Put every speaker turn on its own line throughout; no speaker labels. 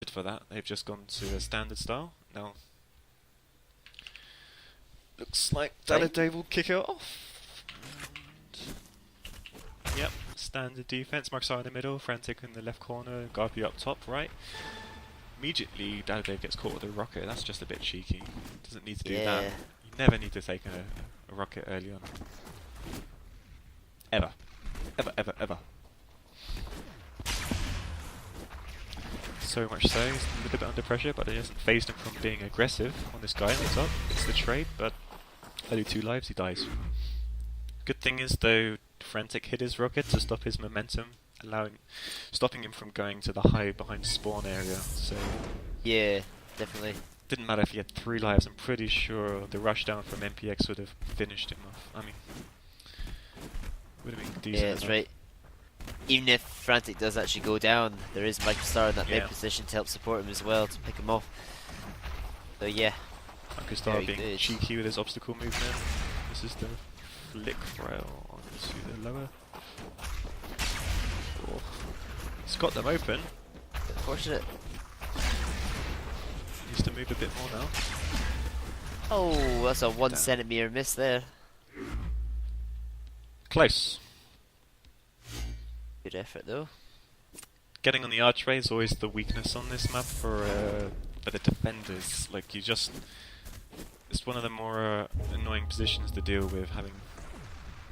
for that. They've just gone to a standard style. Now, looks like Dave will kick it off. And yep, standard defense. Marksar in the middle, Frantic in the left corner, Garpy up top, right. Immediately, Dave gets caught with a rocket. That's just a bit cheeky. Doesn't need to do that. You never need to take a rocket early on. Ever. Ever, ever, ever. So much so, he's a little bit under pressure, but it hasn't phased him from being aggressive on this guy on the top. It's the trade, but only 2 lives, he dies. Good thing is, though, Frantic hit his rocket to stop his momentum, stopping him from going to the high behind spawn area. So
yeah, definitely.
Didn't matter if he had 3 lives. I'm pretty sure the rush down from MPX would have finished him off. I mean, would have been decent.
Yeah, that's right. Even if Frantic does actually go down, there is Microstar in that mid position to help support him as well, to pick him off. So yeah.
Microstar being cheeky with his obstacle movement. This is the flick rail onto the lower. Oh. He's got them open.
Unfortunate.
Needs to move a bit more now.
Oh, that's a 1 centimeter miss there.
Close.
Good effort though.
Getting on the archway is always the weakness on this map for the defenders. Like, it's one of the more annoying positions to deal with, having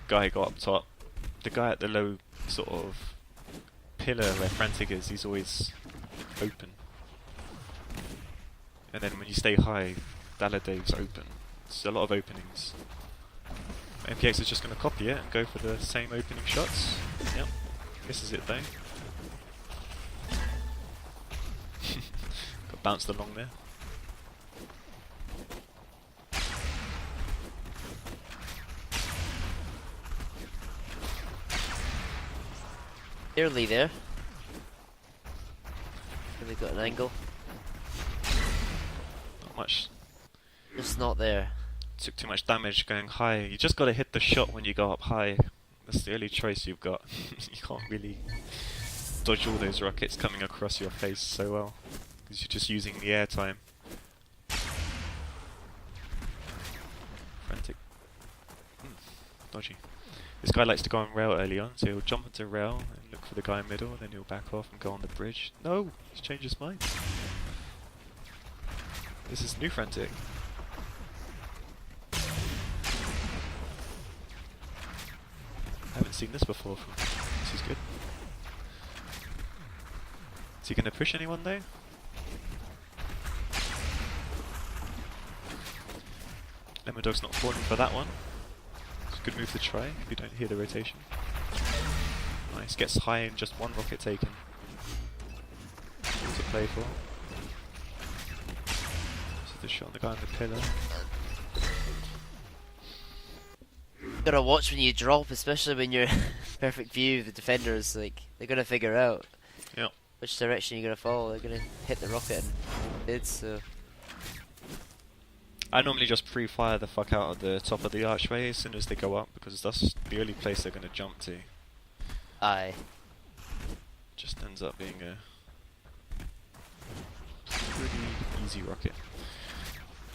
guy go up top. The guy at the low sort of pillar where Frantic is, he's always open. And then when you stay high, Dave's open. It's a lot of openings. MPX is just going to copy it and go for the same opening shots. Yep. Misses it though. Got bounced along there.
Nearly there. Really got an angle.
Not much.
Just not there.
Took too much damage going high. You just got to hit the shot when you go up high. That's the only choice you've got. You can't really dodge all those rockets coming across your face so well, because you're just using the air time. Frantic. Dodgy. This guy likes to go on rail early on, so he'll jump into rail and look for the guy in middle, and then he'll back off and go on the bridge. No! He's changed his mind. This is new Frantic. I haven't seen this before. This is good. Is he going to push anyone though? Lemondogs not falling for that one. It's a good move to try if you don't hear the rotation. Nice, gets high and just 1 rocket taken. Good to play for. This is the shot on the guy on the pillar.
Gotta watch when you drop, especially when you're perfect view of the defenders. Like, they're gonna figure out which direction you're gonna follow. They're gonna hit the rocket and did so.
I normally just pre-fire the fuck out of the top of the archway as soon as they go up, because that's the only place they're gonna jump to.
Aye.
Just ends up being a pretty easy rocket.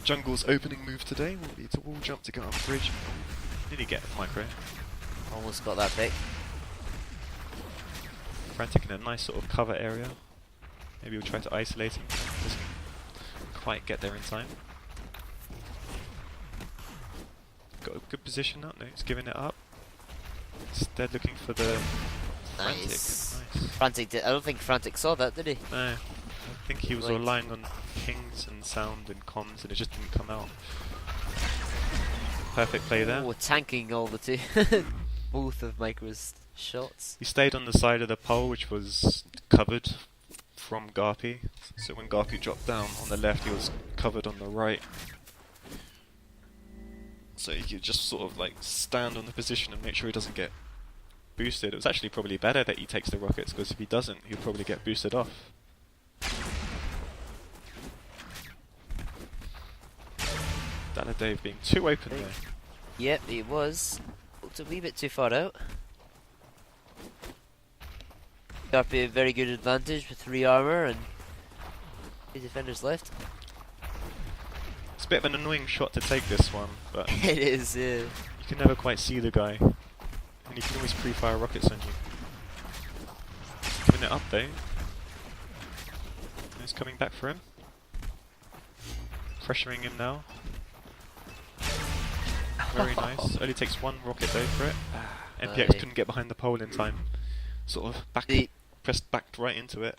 Jungle's opening move today will be to wall jump to get up the bridge. Did he get micro?
Almost got that pick.
Frantic in a nice sort of cover area. Maybe we'll try to isolate him. Doesn't quite get there in time. Got a good position up. No, he's giving it up. Instead looking for the Frantic.
Nice.
Nice.
Frantic did. I don't think Frantic saw that, did he?
No, I think he was relying on pings and sound and comms, and it just didn't come out. Perfect play there.
Oh, tanking all the 2. Both of Micro's shots.
He stayed on the side of the pole, which was covered from Garpy. So when Garpy dropped down on the left, he was covered on the right. So he could just sort of like stand on the position and make sure he doesn't get boosted. It was actually probably better that he takes the rockets, because if he doesn't, he'll probably get boosted off. Dave being too open there.
Yep, he was. Looked a wee bit too far out. Garpy a very good advantage with 3 armor, and 2 defenders left.
It's a bit of an annoying shot to take this one, but
It is, yeah.
you can never quite see the guy. And he can always pre-fire rockets on you. Giving it up though. He's coming back for him. Pressuring him now. Very nice. Only takes 1 rocket though for it. MPX couldn't get behind the pole in time. Sort of backed right into it.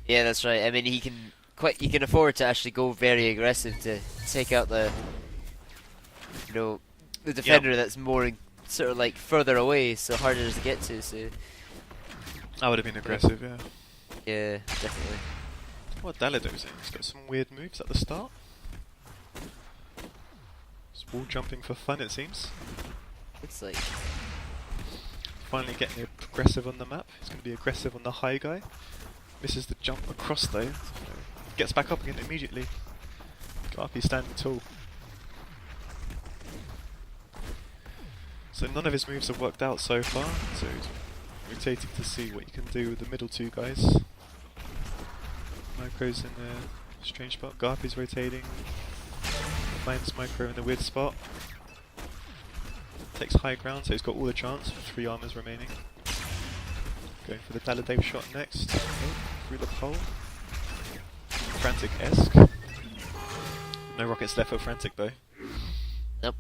Yeah, that's right. I mean, he can afford to actually go very aggressive to take out the, the defender that's more sort of like further away, so harder to get to. So
that would have been aggressive, yeah.
Yeah, definitely.
What Dalado's in? He's got some weird moves at the start. Just wall jumping for fun, it seems.
Looks like.
Finally getting aggressive on the map. He's going to be aggressive on the high guy. Misses the jump across though. Gets back up again immediately. Garpy's standing tall. So none of his moves have worked out so far. So he's rotating to see what you can do with the middle 2 guys. Micro's in a strange spot. Garpy's rotating. Finds Micro in a weird spot. Takes high ground, so he's got all the chance with 3 armors remaining. Going for the Daladave shot next. Through the pole. Frantic-esque. No rockets left for Frantic though.
Nope.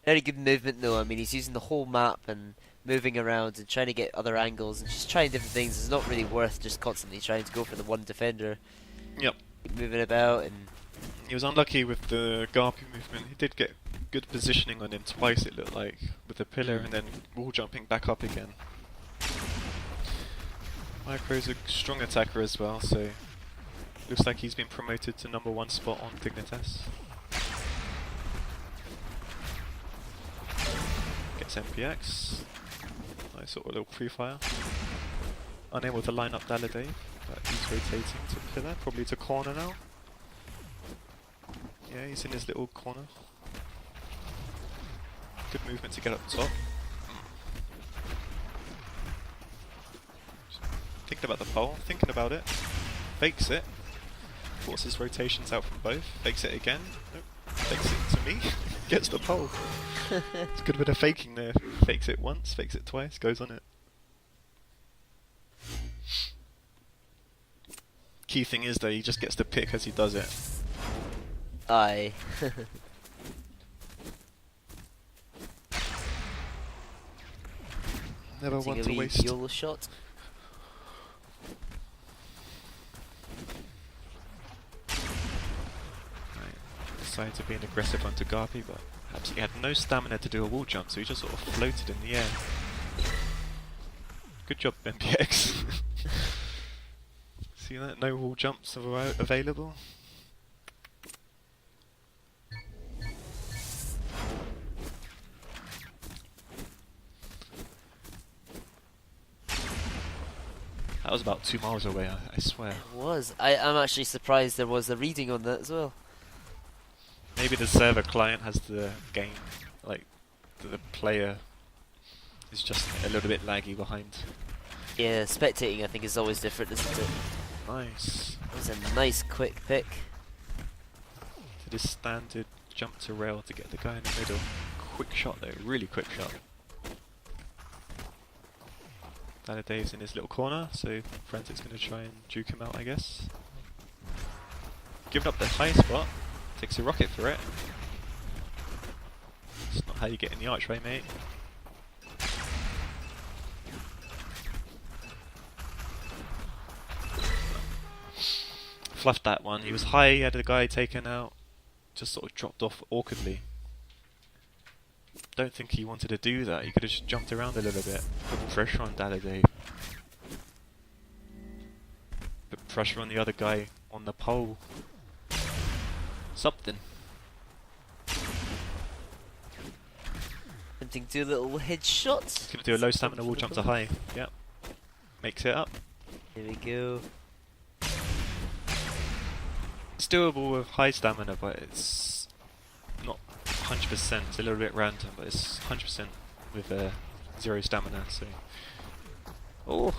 Very good movement though. I mean, he's using the whole map and moving around and trying to get other angles and just trying different things. It's not really worth just constantly trying to go for the one defender.
Yep.
Keep moving about and...
He was unlucky with the Garpy movement. He did get good positioning on him twice, it looked like, with the pillar and then wall jumping back up again. Micro's a strong attacker as well, so looks like he's been promoted to #1 spot on Dignitas. Gets MPX. Nice sort of little pre-fire. Unable to line up Daladave, but he's rotating to pillar, probably to corner now. Yeah, he's in his little corner. Good movement to get up top. Thinking about the pole, thinking about it. Fakes it. Forces rotations out from both. Fakes it again. Nope. Fakes it to me. Gets the pole. It's a good bit of faking there. Fakes it once, fakes it twice, goes on it. Key thing is though, he just gets to pick as he does it.
Aye.
Never want to waste.
YOLO shot.
Right. Decided to be an aggressive onto Garpy, but perhaps he had no stamina to do a wall jump, so he just sort of floated in the air. Good job, MPX. See that? No wall jumps available. That was about 2 miles away, I swear.
It was. I'm actually surprised there was a reading on that as well.
Maybe the server client has the game, like, the player is just a little bit laggy behind.
Yeah, spectating I think is always different, isn't it?
Nice.
That was a nice quick pick.
To this standard jump to rail to get the guy in the middle. Quick shot though, really quick shot. Daladave's in his little corner, so Frantic's going to try and juke him out, I guess. Giving up the high spot, takes a rocket for it. It's not how you get in the archway, mate. Fluffed that one. He was high, he had the guy taken out. Just sort of dropped off awkwardly. Don't think he wanted to do that. He could have just jumped around a little bit. Put pressure on Daladave. Put pressure on the other guy on the pole. Something.
Attempting to do a little headshot.
Gonna do a low stamina wall jump to high. Yep. Makes it up.
There we go.
It's doable with high stamina, but it's not 100%. It's a little bit random, but it's 100% with 0 stamina. So, oh,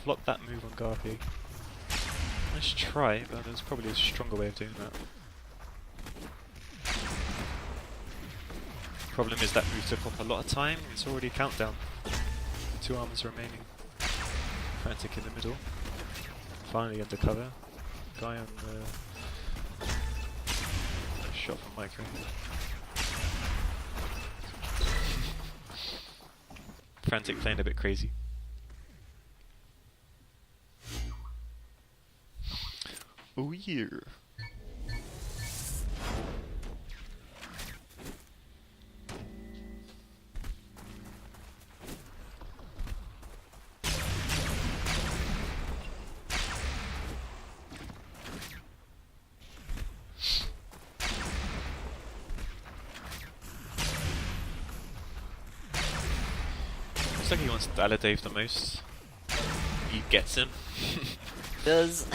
flopped that move on Garpy. Nice try, but there's probably a stronger way of doing that. Problem is that move took up a lot of time. It's already a countdown. 2 armors remaining. Frantic in the middle. Finally undercover. Guy on the shot from Micro. Frantic playing a bit crazy. Oh yeah. Looks like he wants to Dave the most. He gets him.
Does.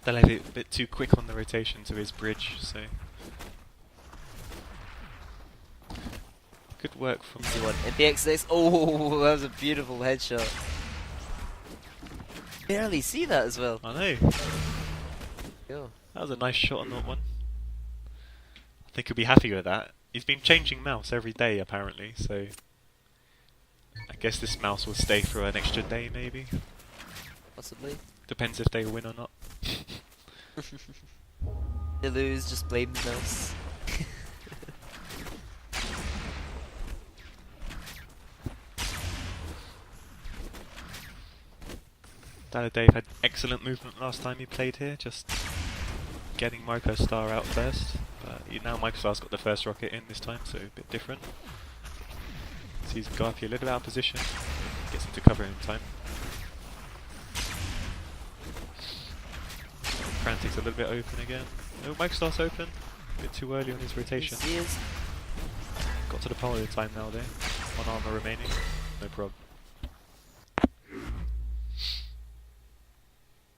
They'll have it a bit too quick on the rotation to his bridge, so... Good work from
Easy one. MPX6. Oh, that was a beautiful headshot. Barely see that as well.
I know.
Go.
That was a nice shot on that one. I think he'll be happy with that. He's been changing mouse every day apparently, so... I guess this mouse will stay for an extra day maybe.
Possibly.
Depends if they win or not.
They lose, just blame the mouse.
Dave had excellent movement last time he played here, just getting Microstar out first. But now Microstar's got the first rocket in this time, so a bit different. So he's got up here a little out of position, gets into cover in time. Frantic's a little bit open again. No, Microstar's open. A bit too early on his rotation.
Yes, he is.
Got to the pole in time now though. 1 armor remaining. No problem.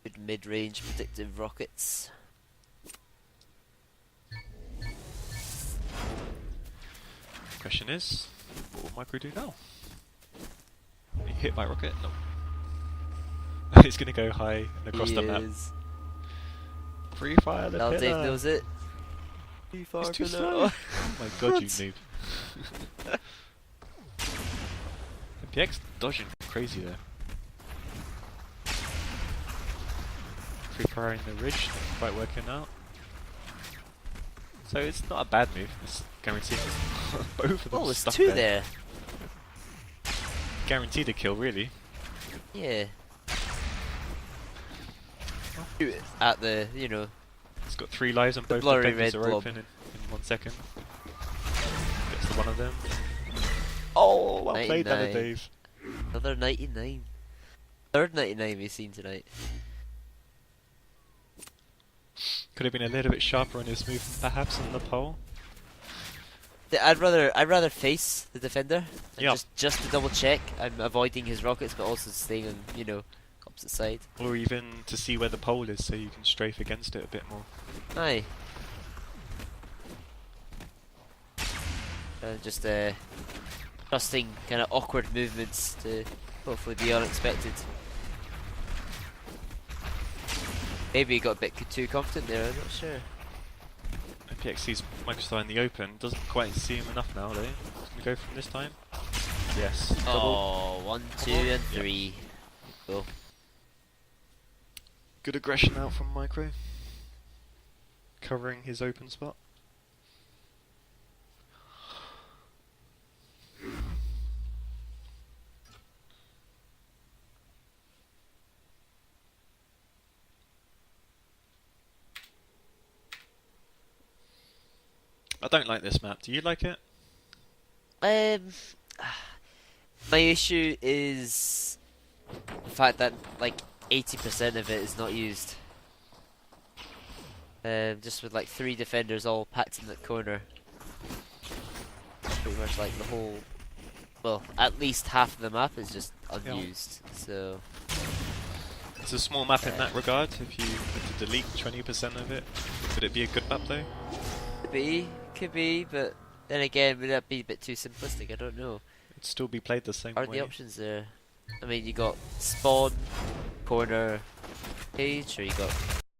Good mid-range predictive rockets.
Question is, what will Micro do now? He hit by rocket? No. He's gonna go high and across the map. Free fire the
Dave
pillar.
knows it. Free fire
He's too
pillar.
slow. Oh my god, you noob. MPX dodging crazy there. Free firing the ridge, not quite working out. So it's not a bad move, it's guaranteed. Both of them
Oh, there's
stuck
2 there.
Guaranteed a kill, really.
Yeah. At the, you know.
It's got 3 lives and both
blurry
defenders
red
are
blob.
open in 1 second. Gets to one of them. Oh, well played,
99.
Dave.
Another 99. Third 99 we've seen tonight.
Could have been a little bit sharper on his movement, perhaps, on the pole.
I'd rather face the defender and
Yeah.
just to double check. I'm avoiding his rockets, but also staying on, you know, opposite side.
Or even to see where the pole is, so you can strafe against it a bit more.
Aye. Just trusting kind of awkward movements to hopefully be unexpected. Maybe he got a bit too confident there, I'm not sure.
MPX sees Microstar in the open, doesn't quite see him enough now though. He's gonna go from this time. Yes. Double.
Oh, 1, 2 and 3. Cool.
Good aggression out from Micro. Covering his open spot. I don't like this map. Do you like it?
My issue is the fact that like 80% of it is not used. Just with like 3 defenders all packed in that corner. Pretty much like the whole, well, at least half of the map is just unused. So
it's a small map in that regard. If you were to delete 20% of it, would it be a good map though?
could be, but then again, would that be a bit too simplistic? I don't know.
It'd still be played the same
Are
way.
the options there? I mean, you got spawn, corner page, or you got